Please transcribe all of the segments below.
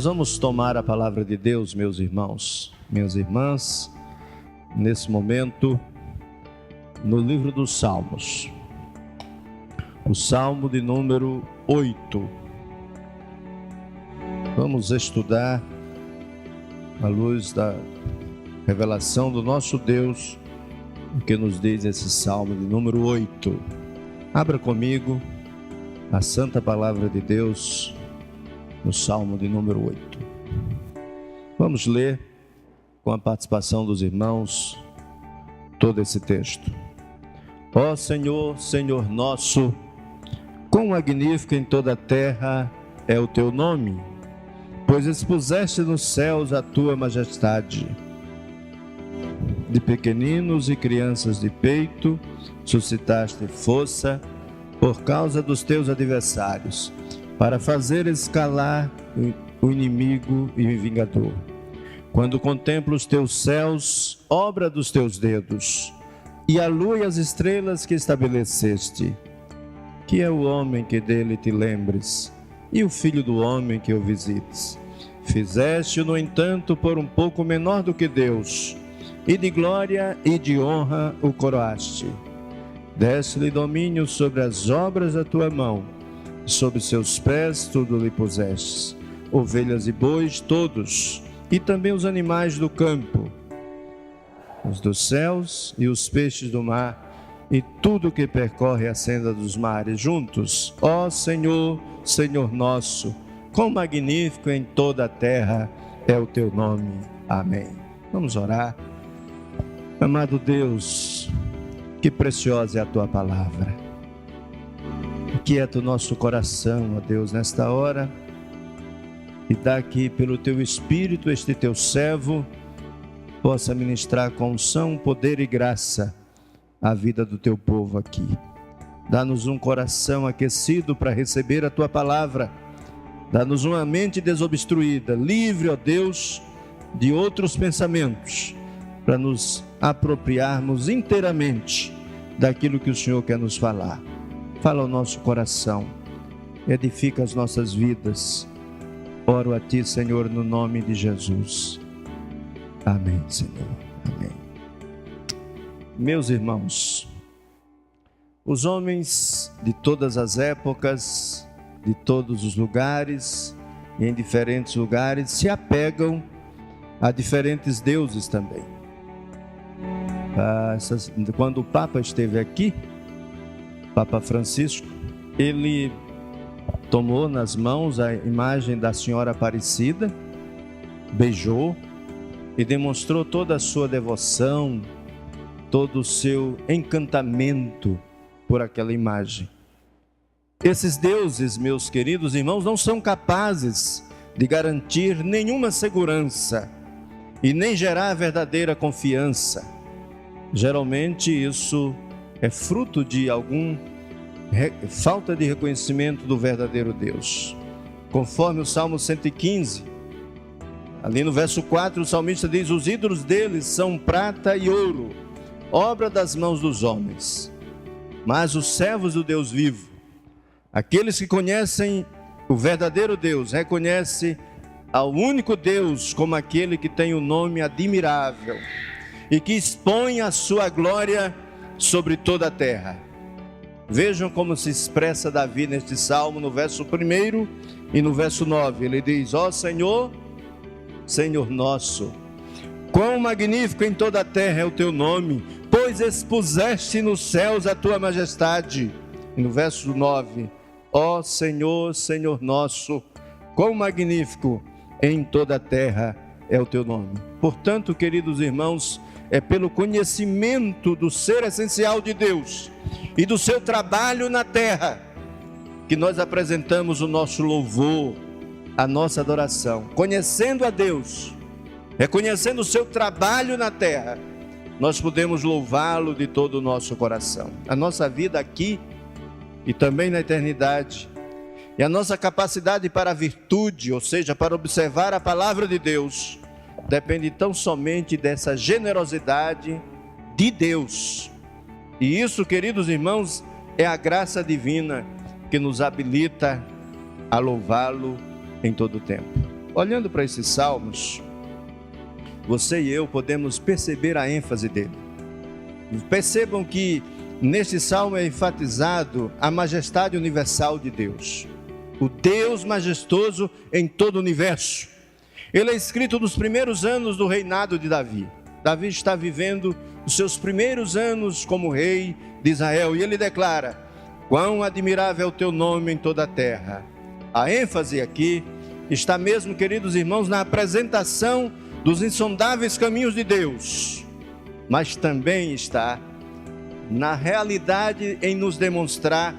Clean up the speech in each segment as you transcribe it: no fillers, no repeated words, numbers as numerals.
Nós vamos tomar a palavra de Deus, meus irmãos, minhas irmãs, nesse momento, no livro dos Salmos. O Salmo de número 8. Vamos estudar, à luz da revelação do nosso Deus, o que nos diz esse Salmo de número 8. Abra comigo a santa palavra de Deus no Salmo de número 8. Vamos ler com a participação dos irmãos todo esse texto. Ó Senhor, Senhor nosso, quão magnífico em toda a terra é o teu nome, pois expuseste nos céus a tua majestade. De pequeninos e crianças de peito, suscitaste força por causa dos teus adversários, para fazer escalar o inimigo e o vingador. Quando contemplo os teus céus, obra dos teus dedos, e a lua e as estrelas que estabeleceste, que é o homem que dele te lembres, e o filho do homem que o visites. Fizeste-o, no entanto, por um pouco menor do que Deus, e de glória e de honra o coroaste. Deste-lhe domínio sobre as obras da tua mão, sob seus pés tudo lhe pusestes, ovelhas e bois todos, e também os animais do campo, os dos céus e os peixes do mar, e tudo que percorre a senda dos mares juntos. Ó Senhor, Senhor nosso, quão magnífico em toda a terra é o teu nome. Amém. Vamos orar. Amado Deus, que preciosa é a tua palavra. Quieta o nosso coração, ó Deus, nesta hora, e dá aqui pelo teu Espírito este teu servo possa ministrar com unção, poder e graça a vida do teu povo aqui. Dá-nos um coração aquecido para receber a tua palavra. Dá-nos uma mente desobstruída, livre, ó Deus, de outros pensamentos, para nos apropriarmos inteiramente daquilo que o Senhor quer nos falar. Fala ao nosso coração, edifica as nossas vidas. Oro a Ti, Senhor, no nome de Jesus. Amém, Senhor. Amém. Meus irmãos, os homens de todas as épocas, de todos os lugares, e em diferentes lugares, se apegam a diferentes deuses também. Quando o Papa esteve aqui, Papa Francisco, ele tomou nas mãos a imagem da Senhora Aparecida, beijou e demonstrou toda a sua devoção, todo o seu encantamento por aquela imagem. Esses deuses, meus queridos irmãos, não são capazes de garantir nenhuma segurança e nem gerar verdadeira confiança. Geralmente isso é fruto de alguma falta de reconhecimento do verdadeiro Deus. Conforme o Salmo 115, ali no verso 4, o salmista diz: os ídolos deles são prata e ouro, obra das mãos dos homens. Mas os servos do Deus vivo, aqueles que conhecem o verdadeiro Deus, reconhecem ao único Deus como aquele que tem um nome admirável e que expõe a sua glória sobre toda a terra. Vejam como se expressa Davi neste salmo, no verso 1 e no verso 9. Ele diz: ó Senhor, Senhor nosso, quão magnífico em toda a terra é o teu nome, pois expuseste nos céus a tua majestade. E no verso 9, ó Senhor, Senhor nosso, quão magnífico em toda a terra é o teu nome. Portanto, queridos irmãos, é pelo conhecimento do ser essencial de Deus e do seu trabalho na terra que nós apresentamos o nosso louvor, a nossa adoração. Conhecendo a Deus, reconhecendo o seu trabalho na terra, nós podemos louvá-lo de todo o nosso coração. A nossa vida aqui e também na eternidade, e a nossa capacidade para a virtude, ou seja, para observar a palavra de Deus, depende tão somente dessa generosidade de Deus. E isso, queridos irmãos, é a graça divina que nos habilita a louvá-lo em todo o tempo. olhando para esses salmos, você e eu podemos perceber a ênfase dele. Percebam que neste salmo é enfatizado a majestade universal de Deus, o Deus majestoso em todo o universo. Ele é escrito nos primeiros anos do reinado de Davi. Davi está vivendo os seus primeiros anos como rei de Israel, e ele declara: quão admirável é o teu nome em toda a terra. A ênfase aqui está mesmo, queridos irmãos, na apresentação dos insondáveis caminhos de Deus, mas também está na realidade em nos demonstrar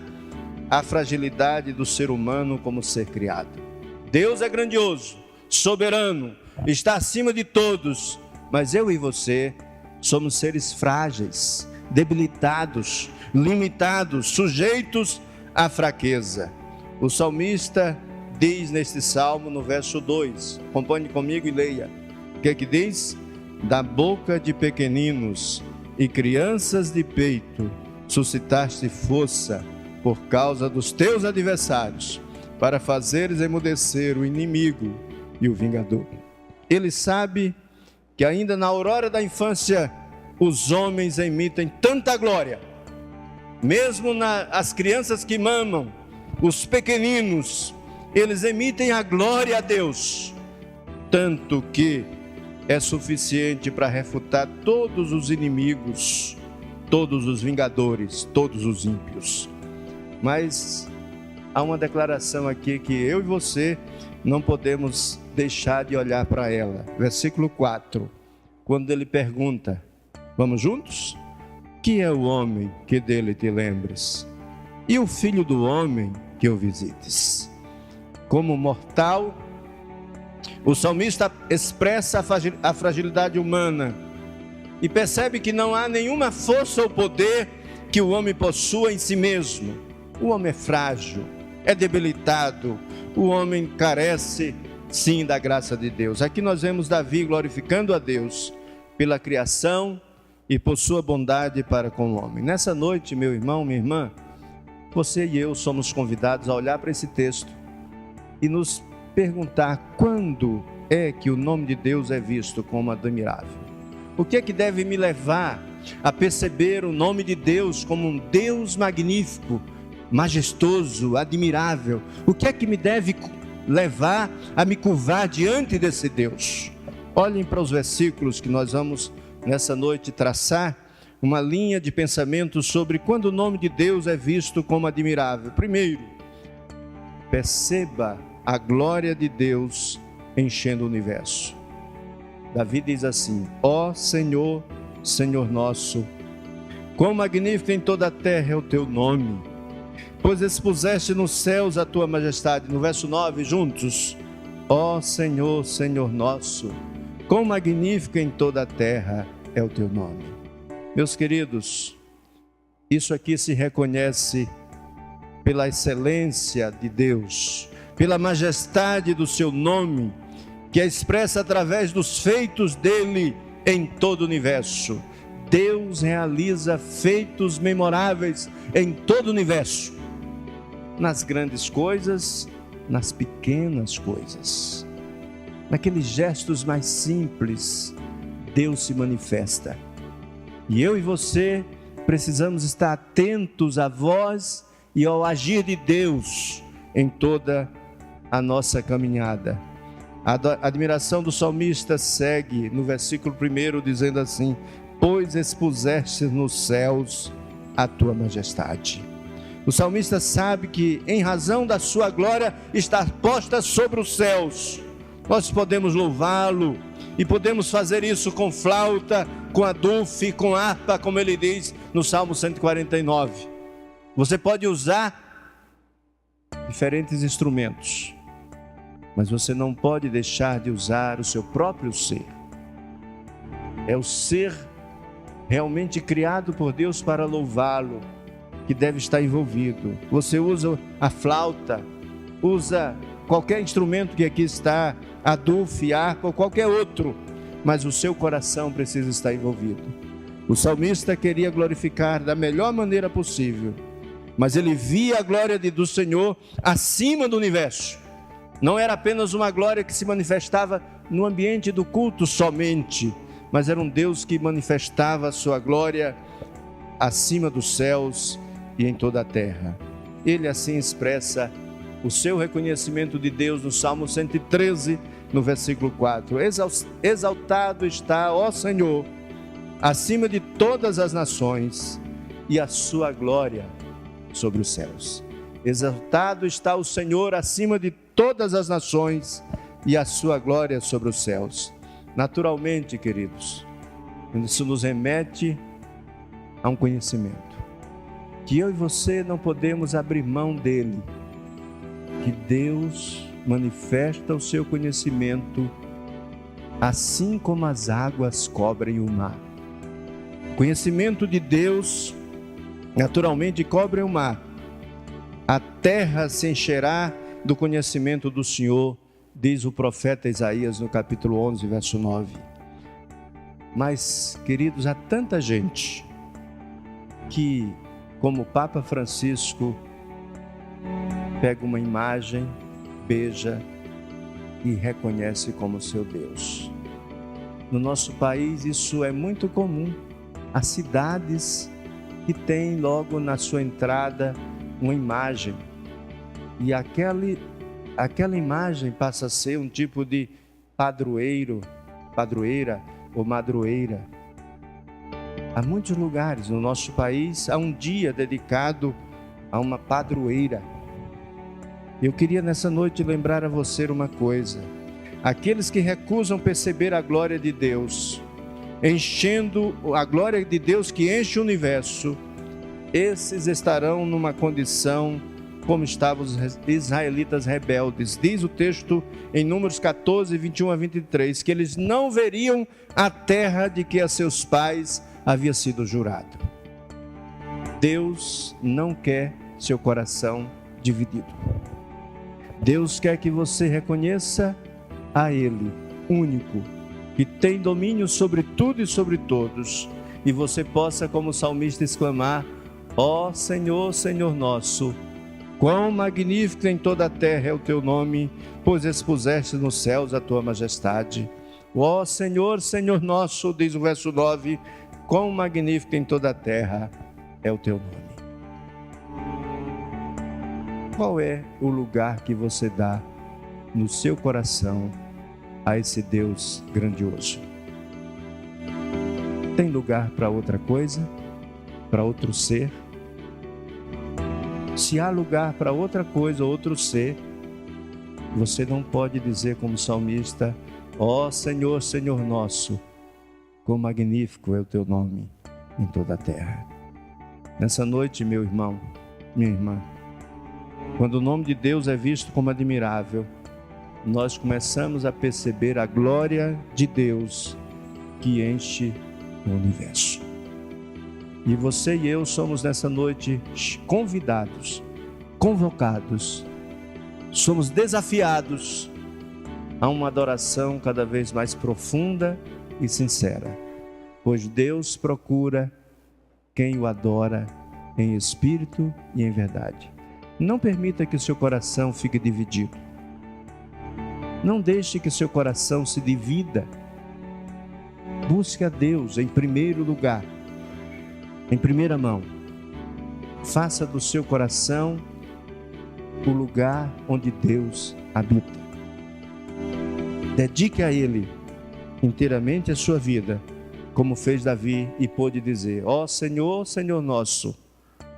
a fragilidade do ser humano como ser criado. Deus é grandioso, soberano, está acima de todos, mas eu e você somos seres frágeis, debilitados, limitados, sujeitos à fraqueza. O salmista diz neste salmo, no verso 2, acompanhe comigo e leia. O que é que diz? Da boca de pequeninos e crianças de peito suscitaste força por causa dos teus adversários, para fazeres emudecer o inimigo e o vingador. Ele sabe que ainda na aurora da infância os homens emitem tanta glória, mesmo as crianças que mamam, os pequeninos, eles emitem a glória a Deus, tanto que é suficiente para refutar todos os inimigos, todos os vingadores, todos os ímpios. Mas há uma declaração aqui que eu e você não podemos deixar de olhar para ela. Versículo 4, quando ele pergunta, vamos juntos? Que é o homem que dele te lembres? E o filho do homem que o visites? Como mortal, o salmista expressa a fragilidade humana e percebe que não há nenhuma força ou poder que o homem possua em si mesmo. O homem é frágil, é debilitado, o homem carece, sim, da graça de Deus. Aqui nós vemos Davi glorificando a Deus pela criação e por sua bondade para com o homem. Nessa noite, meu irmão, minha irmã, você e eu somos convidados a olhar para esse texto e nos perguntar quando é que o nome de Deus é visto como admirável. O que é que deve me levar a perceber o nome de Deus como um Deus magnífico, majestoso, admirável? O que é que me deve levar a me curvar diante desse Deus? Olhem para os versículos que nós vamos nessa noite traçar uma linha de pensamento sobre quando o nome de Deus é visto como admirável. Primeiro, perceba a glória de Deus enchendo o universo. Davi diz assim: ó Senhor, Senhor nosso, quão magnífico em toda a terra é o teu nome, pois expuseste nos céus a tua majestade. No verso 9, juntos, ó Senhor, Senhor nosso, quão magnífico em toda a terra é o teu nome. Meus queridos, isso aqui se reconhece pela excelência de Deus, pela majestade do seu nome, que é expressa através dos feitos dele em todo o universo. Deus realiza feitos memoráveis em todo o universo, nas grandes coisas, nas pequenas coisas, naqueles gestos mais simples, Deus se manifesta. E eu e você precisamos estar atentos à voz e ao agir de Deus em toda a nossa caminhada. A admiração do salmista segue no versículo 1 dizendo assim: pois expuseste nos céus a tua majestade. O salmista sabe que em razão da sua glória está posta sobre os céus. Nós podemos louvá-lo e podemos fazer isso com flauta, com adufe, com harpa, como ele diz no Salmo 149. Você pode usar diferentes instrumentos, mas você não pode deixar de usar o seu próprio ser. É o ser realmente criado por Deus para louvá-lo que deve estar envolvido. Você usa a flauta, usa qualquer instrumento que aqui está, adufe, harpa ou qualquer outro, mas o seu coração precisa estar envolvido. O salmista queria glorificar da melhor maneira possível, mas ele via a glória do Senhor acima do universo. Não era apenas uma glória que se manifestava no ambiente do culto somente, mas era um Deus que manifestava a sua glória acima dos céus e em toda a terra. Ele assim expressa o seu reconhecimento de Deus no Salmo 113, no versículo 4. Exaltado está, ó Senhor, acima de todas as nações, e a sua glória sobre os céus. Exaltado está o Senhor acima de todas as nações, e a sua glória sobre os céus. Naturalmente, queridos, isso nos remete a um conhecimento, que eu e você não podemos abrir mão dele, que Deus manifesta o seu conhecimento assim como as águas cobrem o mar. O conhecimento de Deus naturalmente cobre o mar. A terra se encherá do conhecimento do Senhor, diz o profeta Isaías no capítulo 11, verso 9. Mas, queridos, há tanta gente que, como o Papa Francisco, pega uma imagem, beija e reconhece como seu Deus. No nosso país isso é muito comum. Há cidades que têm logo na sua entrada uma imagem, e aquela imagem passa a ser um tipo de padroeira ou madroeira. Há muitos lugares no nosso país, há um dia dedicado a uma padroeira. Eu queria nessa noite lembrar a você uma coisa: aqueles que recusam perceber a glória de Deus, enchendo a glória de Deus que enche o universo, esses estarão numa condição como estavam os israelitas rebeldes. Diz o texto em Números 14, 21 a 23, que eles não veriam a terra de que a seus pais havia sido jurado. Deus não quer seu coração dividido. Deus quer que você reconheça a Ele, único, que tem domínio sobre tudo e sobre todos, e você possa, como o salmista, exclamar: ó Senhor, Senhor nosso, quão magnífico em toda a terra é o teu nome, pois expuseste nos céus a tua majestade. Ó Senhor, Senhor nosso, diz o verso 9, quão magnífico em toda a terra é o teu nome. Qual é o lugar que você dá no seu coração a esse Deus grandioso? Tem lugar para outra coisa? Para outro ser? Se há lugar para outra coisa, outro ser, você não pode dizer como salmista: ó Senhor, Senhor nosso, quão magnífico é o teu nome em toda a terra. Nessa noite, meu irmão, minha irmã, quando o nome de Deus é visto como admirável, nós começamos a perceber a glória de Deus que enche o universo. E você e eu somos nessa noite convidados, convocados, somos desafiados a uma adoração cada vez mais profunda e sincera, pois Deus procura quem o adora em espírito e em verdade. Não permita que o seu coração fique dividido. Não deixe que o seu coração se divida. Busque a Deus em primeiro lugar, em primeira mão. Faça do seu coração o lugar onde Deus habita. Dedique a Ele inteiramente a sua vida, como fez Davi e pôde dizer: ó Senhor, Senhor nosso,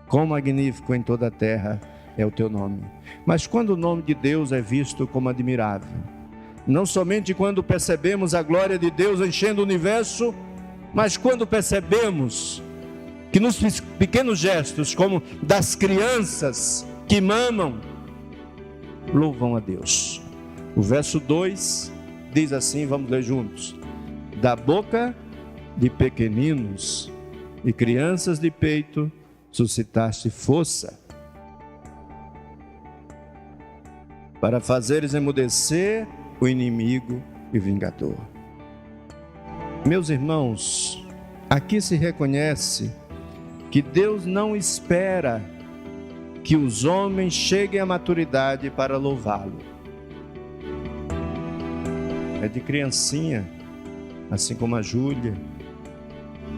quão magnífico em toda a terra é o teu nome. Mas quando o nome de Deus é visto como admirável, não somente quando percebemos a glória de Deus enchendo o universo, mas quando percebemos que nos pequenos gestos, como das crianças que mamam, louvam a Deus. O verso 2 diz assim, vamos ler juntos: da boca de pequeninos e crianças de peito suscitaste força, para fazeres emudecer o inimigo e vingador. Meus irmãos, aqui se reconhece que Deus não espera que os homens cheguem à maturidade para louvá-lo. é de criancinha, assim como a Júlia,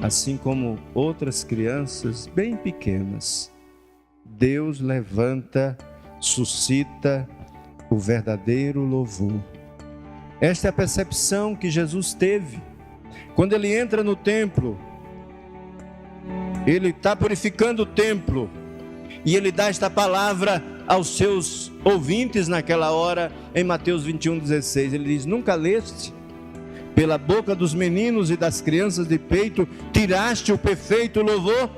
assim como outras crianças bem pequenas. Deus levanta, suscita o verdadeiro louvor. Esta é a percepção que Jesus teve. Quando ele entra no templo, ele está purificando o templo, e ele dá esta palavra aos seus ouvintes naquela hora, em Mateus 21:16. Ele diz: nunca leste? Pela boca dos meninos e das crianças de peito, tiraste o perfeito louvor?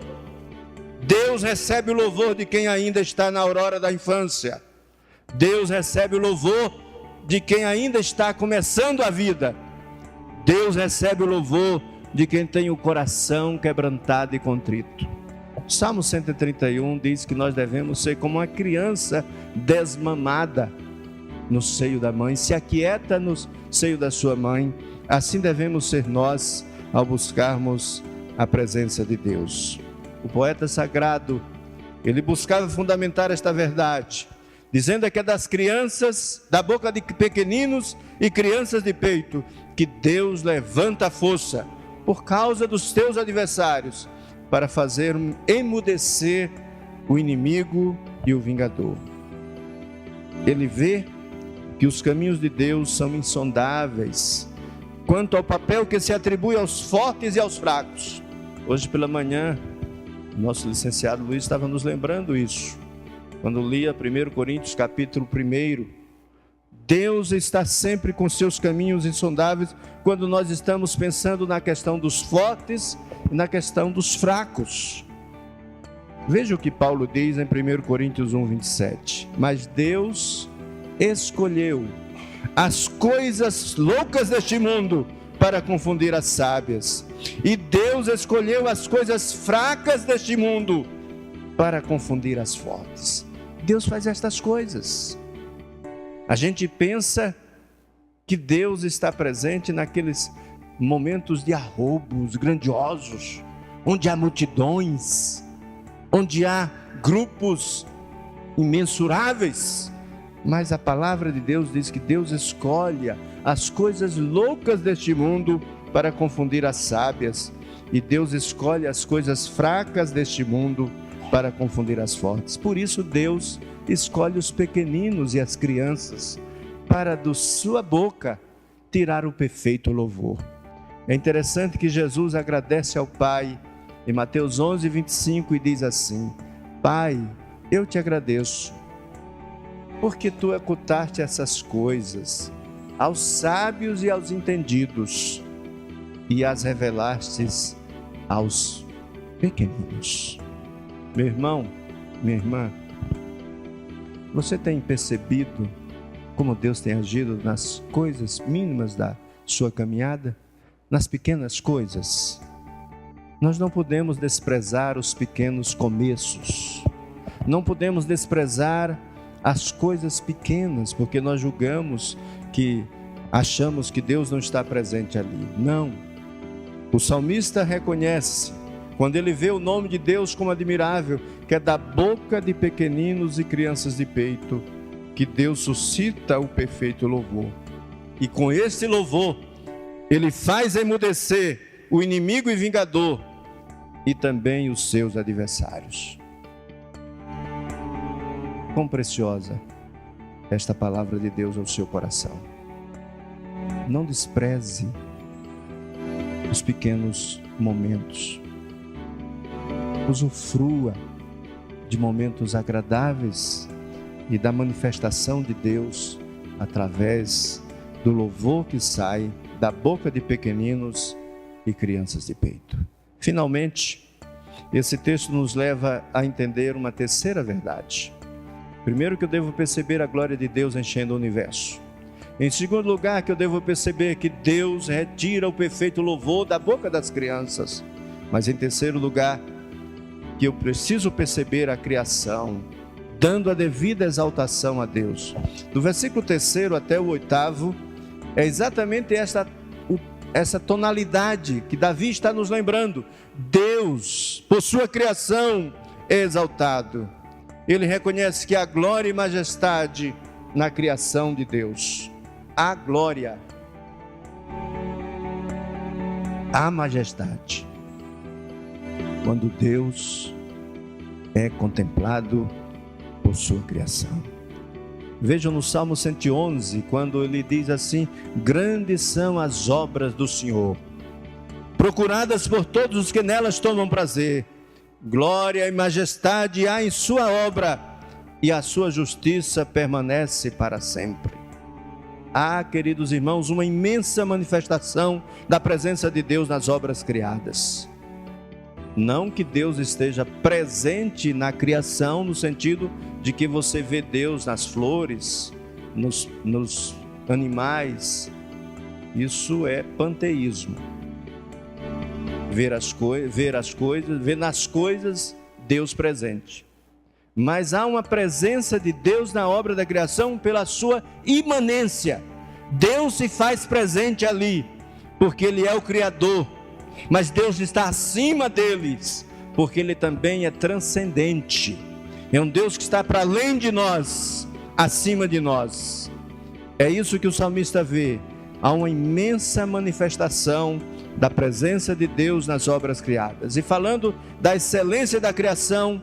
Deus recebe o louvor de quem ainda está na aurora da infância. Deus recebe o louvor de quem ainda está começando a vida. Deus recebe o louvor de quem tem o coração quebrantado e contrito. Salmo 131 diz que nós devemos ser como uma criança desmamada no seio da mãe, se aquieta no seio da sua mãe. Assim devemos ser nós ao buscarmos a presença de Deus. O poeta sagrado, ele buscava fundamentar esta verdade, dizendo que é das crianças, da boca de pequeninos e crianças de peito, que Deus levanta a força por causa dos teus adversários, para fazer emudecer o inimigo e o vingador. Ele vê que os caminhos de Deus são insondáveis quanto ao papel que se atribui aos fortes e aos fracos. Hoje pela manhã, nosso licenciado Luiz estava nos lembrando isso, quando lia 1 Coríntios capítulo 1. Deus está sempre com seus caminhos insondáveis quando nós estamos pensando na questão dos fortes e na questão dos fracos. Veja o que Paulo diz em 1 Coríntios 1:27. Mas Deus escolheu as coisas loucas deste mundo para confundir as sábias, e Deus escolheu as coisas fracas deste mundo para confundir as fortes. Deus faz estas coisas. A gente pensa que Deus está presente naqueles momentos de arroubos grandiosos, onde há multidões, onde há grupos imensuráveis. Mas a palavra de Deus diz que Deus escolhe as coisas loucas deste mundo para confundir as sábias, e Deus escolhe as coisas fracas deste mundo para confundir as fortes. Por isso Deus escolhe os pequeninos e as crianças para da sua boca tirar o perfeito louvor. É interessante que Jesus agradece ao Pai em Mateus 11:25 e diz assim: Pai, eu te agradeço, porque tu ocultaste essas coisas aos sábios e aos entendidos, e as revelastes aos pequeninos. Meu irmão, minha irmã, você tem percebido como Deus tem agido nas coisas mínimas da sua caminhada? Nas pequenas coisas? Nós não podemos desprezar os pequenos começos, não podemos desprezar as coisas pequenas, porque nós julgamos que achamos que Deus não está presente ali. Não. O salmista reconhece, quando ele vê o nome de Deus como admirável, que é da boca de pequeninos e crianças de peito que Deus suscita o perfeito louvor. E com este louvor, ele faz emudecer o inimigo e vingador e também os seus adversários. Quão preciosa esta palavra de Deus ao seu coração. Não despreze os pequenos momentos. Usufrua de momentos agradáveis e da manifestação de Deus através do louvor que sai da boca de pequeninos e crianças de peito. Finalmente, esse texto nos leva a entender uma terceira verdade. Primeiro, que eu devo perceber a glória de Deus enchendo o universo. Em segundo lugar, que eu devo perceber que Deus retira o perfeito louvor da boca das crianças. Mas em terceiro lugar, que eu preciso perceber a criação, dando a devida exaltação a Deus. Do versículo 3º até o 8º, é exatamente essa tonalidade que Davi está nos lembrando. Deus, por sua criação, é exaltado. Ele reconhece que há glória e majestade na criação de Deus. Há glória a majestade. Quando Deus é contemplado por sua criação. Vejam no Salmo 111, quando ele diz assim: grandes são as obras do Senhor, procuradas por todos os que nelas tomam prazer. Glória e majestade há em sua obra, e a sua justiça permanece para sempre. Há, queridos irmãos, uma imensa manifestação da presença de Deus nas obras criadas. Não que Deus esteja presente na criação, no sentido de que você vê Deus nas flores, nos animais. Isso é panteísmo. Ver nas coisas Deus presente. Mas há uma presença de Deus na obra da criação pela sua imanência. Deus se faz presente ali, porque Ele é o Criador. Mas Deus está acima deles, porque Ele também é transcendente. É um Deus que está para além de nós, acima de nós. É isso que o salmista vê. Há uma imensa manifestação da presença de Deus nas obras criadas. E falando da excelência da criação,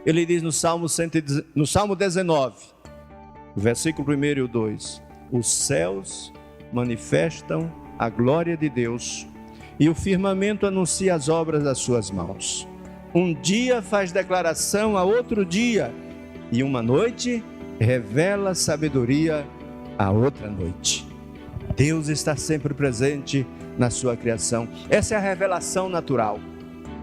ele diz no Salmo 19, versículo 1 e o 2: os céus manifestam a glória de Deus, e o firmamento anuncia as obras das suas mãos. Um dia faz declaração a outro dia, e uma noite revela sabedoria a outra noite. Deus está sempre presente na sua criação. Essa é a revelação natural.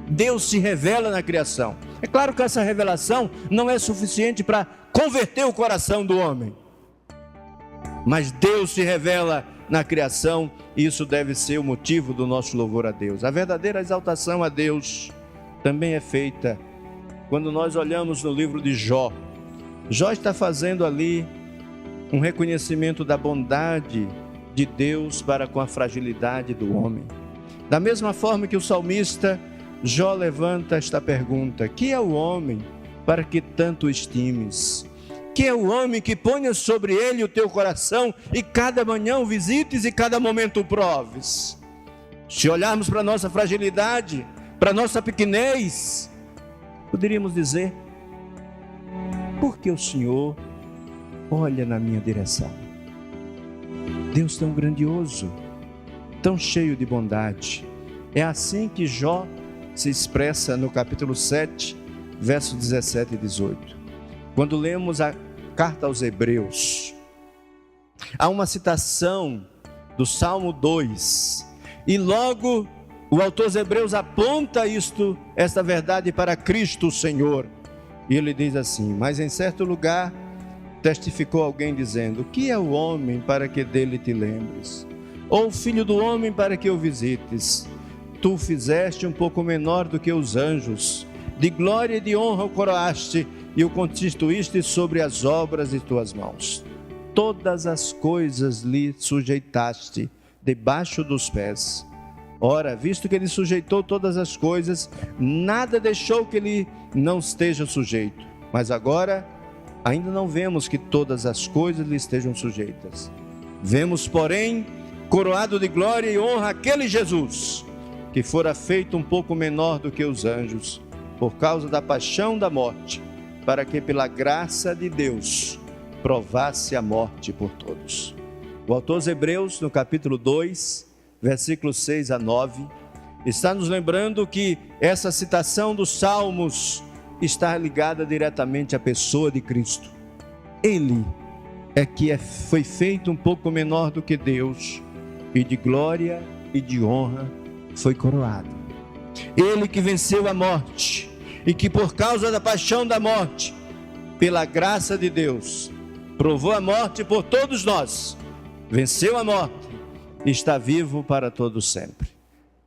Deus se revela na criação. É claro que essa revelação não é suficiente para converter o coração do homem, mas Deus se revela na criação, e isso deve ser o motivo do nosso louvor a Deus. A verdadeira exaltação a Deus também é feita quando nós olhamos no livro de Jó. Jó está fazendo ali um reconhecimento da bondade de Deus para com a fragilidade do homem. Da mesma forma que o salmista, Jó levanta esta pergunta: que é o homem para que tanto estimes? Que é o homem que ponhas sobre ele o teu coração, e cada manhã o visites e cada momento o proves? Se olharmos para a nossa fragilidade, para a nossa pequenez, poderíamos dizer: por que o Senhor olha na minha direção? Deus tão grandioso, tão cheio de bondade. É assim que Jó se expressa no capítulo 7, versos 17 e 18. Quando lemos a carta aos Hebreus, há uma citação do Salmo 2, e logo o autor dos Hebreus aponta esta verdade para Cristo o Senhor, e ele diz assim: mas em certo lugar testificou alguém dizendo: que é o homem para que dele te lembres? Ou o filho do homem para que o visites? Tu o fizeste um pouco menor do que os anjos, de glória e de honra o coroaste, e o constituíste sobre as obras de tuas mãos. Todas as coisas lhe sujeitaste debaixo dos pés. Ora, visto que ele sujeitou todas as coisas, nada deixou que ele não esteja sujeito. Mas agora ainda não vemos que todas as coisas lhe estejam sujeitas. Vemos, porém, coroado de glória e honra aquele Jesus, que fora feito um pouco menor do que os anjos, por causa da paixão da morte, para que pela graça de Deus provasse a morte por todos. O autor aos Hebreus, no capítulo 2, versículos 6 a 9, está nos lembrando que essa citação dos Salmos está ligada diretamente à pessoa de Cristo. Ele é que foi feito um pouco menor do que Deus, e de glória e de honra foi coroado. Ele que venceu a morte, e que por causa da paixão da morte, pela graça de Deus, provou a morte por todos nós, venceu a morte, e está vivo para todo sempre.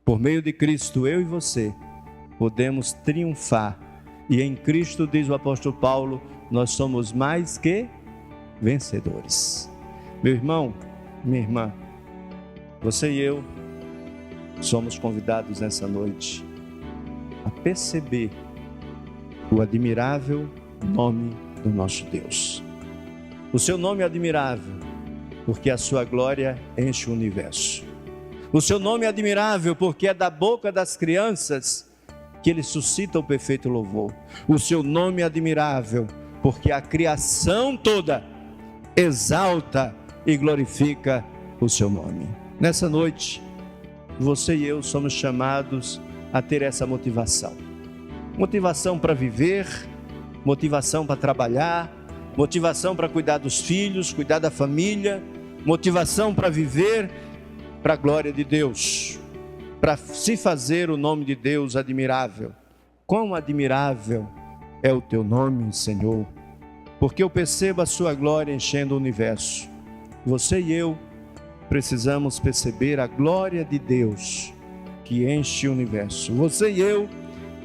Por meio de Cristo, eu e você podemos triunfar, e em Cristo, diz o apóstolo Paulo, nós somos mais que vencedores. Meu irmão, minha irmã, você e eu somos convidados nessa noite a perceber o admirável nome do nosso Deus. O seu nome é admirável, porque a sua glória enche o universo. O seu nome é admirável, porque é da boca das crianças que ele suscita o perfeito louvor. O seu nome é admirável, porque a criação toda exalta e glorifica o seu nome. Nessa noite, você e eu somos chamados a ter essa motivação. Motivação para viver, motivação para trabalhar, motivação para cuidar dos filhos, cuidar da família, motivação para viver para a glória de Deus, para se fazer o nome de Deus admirável. Quão admirável é o teu nome, Senhor, porque eu percebo a sua glória enchendo o universo. Você e eu precisamos perceber a glória de Deus que enche o universo. Você e eu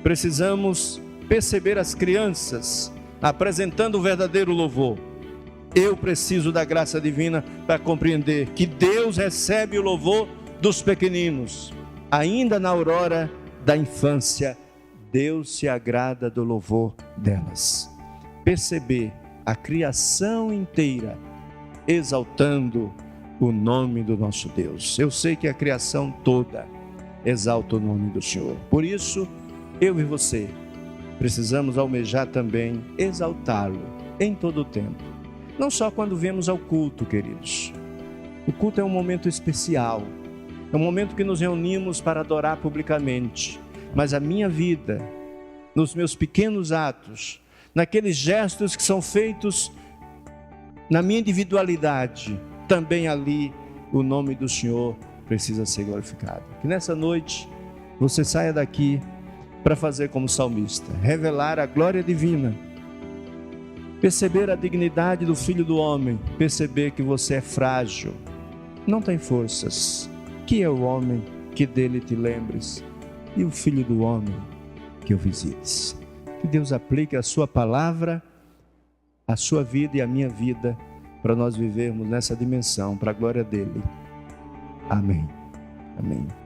precisamos perceber as crianças apresentando o verdadeiro louvor. Eu preciso da graça divina para compreender que Deus recebe o louvor dos pequeninos. Ainda na aurora da infância, Deus se agrada do louvor delas. Perceber a criação inteira exaltando o nome do nosso Deus. Eu sei que a criação toda exalta o nome do Senhor. Por isso, eu e você precisamos almejar também exaltá-lo em todo o tempo. Não só quando vemos ao culto, queridos. O culto é um momento especial. É um momento que nos reunimos para adorar publicamente. Mas a minha vida, nos meus pequenos atos, naqueles gestos que são feitos na minha individualidade, também ali o nome do Senhor precisa ser glorificado. Que nessa noite você saia daqui para fazer como salmista, revelar a glória divina, perceber a dignidade do Filho do Homem, perceber que você é frágil, não tem forças, que é o homem que dele te lembres, e o Filho do Homem que o visites. Que Deus aplique a sua palavra, a sua vida e a minha vida, para nós vivermos nessa dimensão, para a glória dele. Amém. Amém.